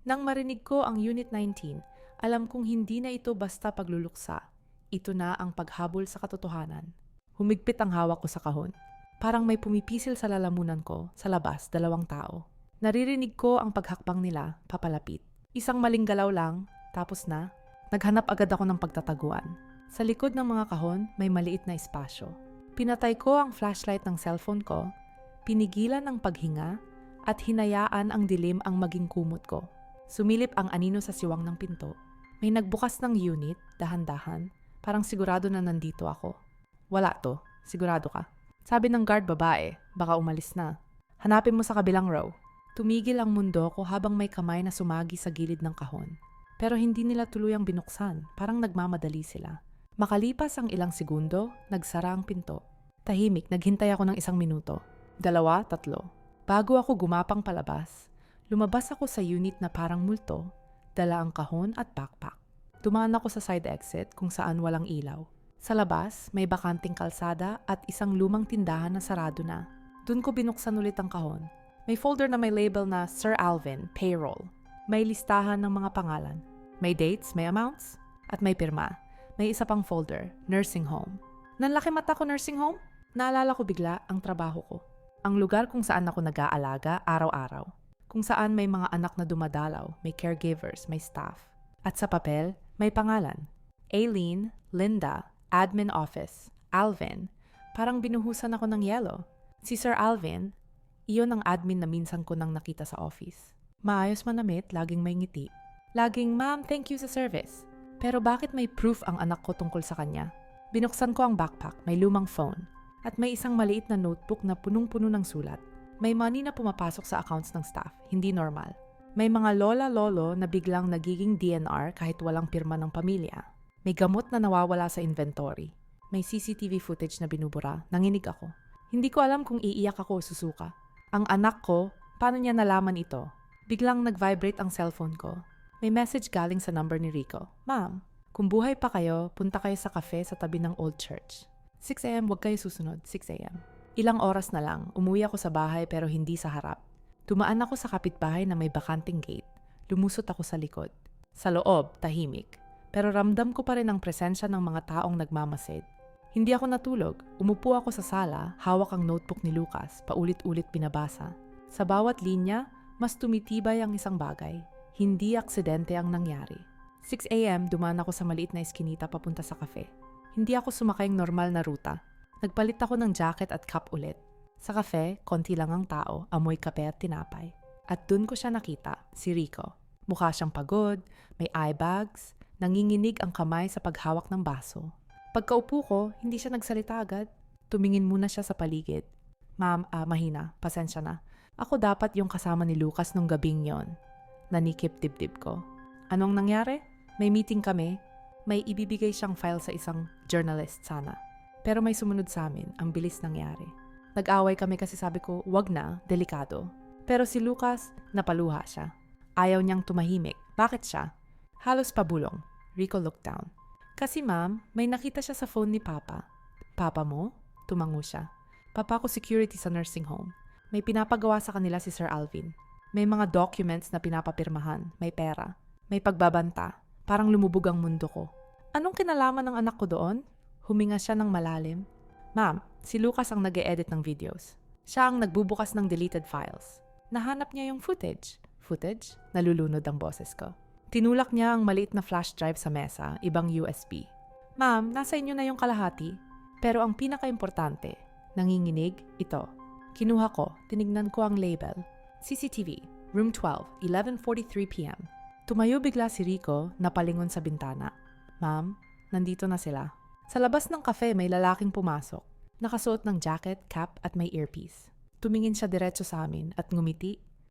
Nang marinig ko ang Unit 19, alam kong hindi na ito basta pagluluksa. Ito na ang paghabol sa katotohanan. Humigpit ang hawak ko sa kahon. Parang may pumipisil sa lalamunan ko, sa labas, 2 tao. Naririnig ko ang paghakbang nila, papalapit. Isang maling galaw lang, tapos na, naghanap agad ako ng pagtataguan. Sa likod ng mga kahon, may maliit na espasyo. Pinatay ko ang flashlight ng cellphone ko, pinigilan ang paghinga, at hinayaan ang dilim ang maging kumot ko. Sumilip ang anino sa siwang ng pinto. May nagbukas ng unit, dahan-dahan, parang sigurado na nandito ako. Wala to, sigurado ka. Sabi ng guard babae, baka umalis na. Hanapin mo sa kabilang row. Tumigil ang mundo ko habang may kamay na sumagi sa gilid ng kahon. Pero hindi nila tuluyang binuksan, parang nagmamadali sila. Makalipas ang ilang segundo, nagsara ang pinto. Tahimik, naghintay ako ng 1 minuto. 2, 3. Bago ako gumapang palabas, lumabas ako sa unit na parang multo, dala ang kahon at backpack. Dumaan ako sa side exit kung saan walang ilaw. Sa labas, may bakanting kalsada at isang lumang tindahan na sarado na. Doon ko binuksan ulit ang kahon. May folder na may label na Sir Alvin, Payroll. May listahan ng mga pangalan. May dates, may amounts, at may pirma. May isa pang folder, Nursing Home. Nanlaki mata ko nursing home? Naalala ko bigla ang trabaho ko. Ang lugar kung saan ako nag-aalaga araw-araw. Kung saan may mga anak na dumadalaw, may caregivers, may staff. At sa papel, may pangalan. Aileen, Linda, Admin Office, Alvin. Parang binuhusan ako ng yelo. Si Sir Alvin, iyon ang admin na minsan ko nang nakita sa office. Maayos manamit, laging may ngiti. Laging, "Ma'am, thank you sa service." Pero bakit may proof ang anak ko tungkol sa kanya? Binuksan ko ang backpack, may lumang phone. At may isang maliit na notebook na punong-puno ng sulat. May money na pumapasok sa accounts ng staff, hindi normal. May mga lola-lolo na biglang nagiging DNR kahit walang pirma ng pamilya. May gamot na nawawala sa inventory. May CCTV footage na binubura, nanginig ako. Hindi ko alam kung iiyak ako o susuka. Ang anak ko, paano niya nalaman ito? Biglang nag-vibrate ang cellphone ko. May message galing sa number ni Rico. "Ma'am, kung buhay pa kayo, punta kayo sa cafe sa tabi ng old church. 6 a.m. Huwag kayo susunod, 6 a.m. Ilang oras na lang, umuwi ako sa bahay pero hindi sa harap. Tumaan ako sa kapitbahay na may bakanting gate. Lumusot ako sa likod. Sa loob, tahimik. Pero ramdam ko pa rin ang presensya ng mga taong nagmamasid. Hindi ako natulog. Umupo ako sa sala, hawak ang notebook ni Lucas, paulit-ulit binabasa. Sa bawat linya, mas tumitibay ang isang bagay. Hindi aksidente ang nangyari. 6 a.m. dumaan ako sa maliit na eskinita papunta sa cafe. Hindi ako sumakayang normal na ruta. Nagpalit ako ng jacket at cap ulit. Sa cafe, konti lang ang tao, amoy kape at tinapay. At dun ko siya nakita, si Rico. Mukha siyang pagod, may eye bags, nanginginig ang kamay sa paghawak ng baso. Pagkaupo ko, hindi siya nagsalita agad. Tumingin muna siya sa paligid. "Ma'am, mahina, pasensya na. Ako dapat yung kasama ni Lucas nung gabing yon." Nanikip dibdib ko. "Anong nangyari?" "May meeting kami. May ibibigay siyang file sa isang journalist sana. Pero may sumunod sa amin, ang bilis nangyari. Nag-away kami kasi sabi ko, wag na, delikado. Pero si Lucas, napaluha siya. Ayaw niyang tumahimik. Bakit siya?" "Halos pabulong." Rico looked down. "Kasi ma'am, may nakita siya sa phone ni Papa." "Papa mo?" Tumango siya. "Papa ko security sa nursing home. May pinapagawa sa kanila si Sir Alvin. May mga documents na pinapapirmahan, may pera, may pagbabanta. Parang lumubog ang mundo ko. Anong kinalaman ng anak ko doon?" Huminga siya ng malalim. "Ma'am, si Lucas ang nag-e-edit ng videos. Siya ang nagbubukas ng deleted files. Nahanap niya yung footage." "Footage?" Nalulunod ang boses ko. Tinulak niya ang maliit na flash drive sa mesa, ibang USB. "Ma'am, nasa inyo na yung kalahati. Pero ang pinaka-importante, nanginginig, ito." Kinuha ko, tinignan ko ang label. CCTV, Room 12, 11:43 p.m. Tumayo bigla si Rico, napalingon sa bintana. "Ma'am, nandito na sila." Sa labas ng cafe may lalaking pumasok. Nakasuot ng jacket, cap at may earpiece. Tumingin siya diretso sa amin at ngumiti.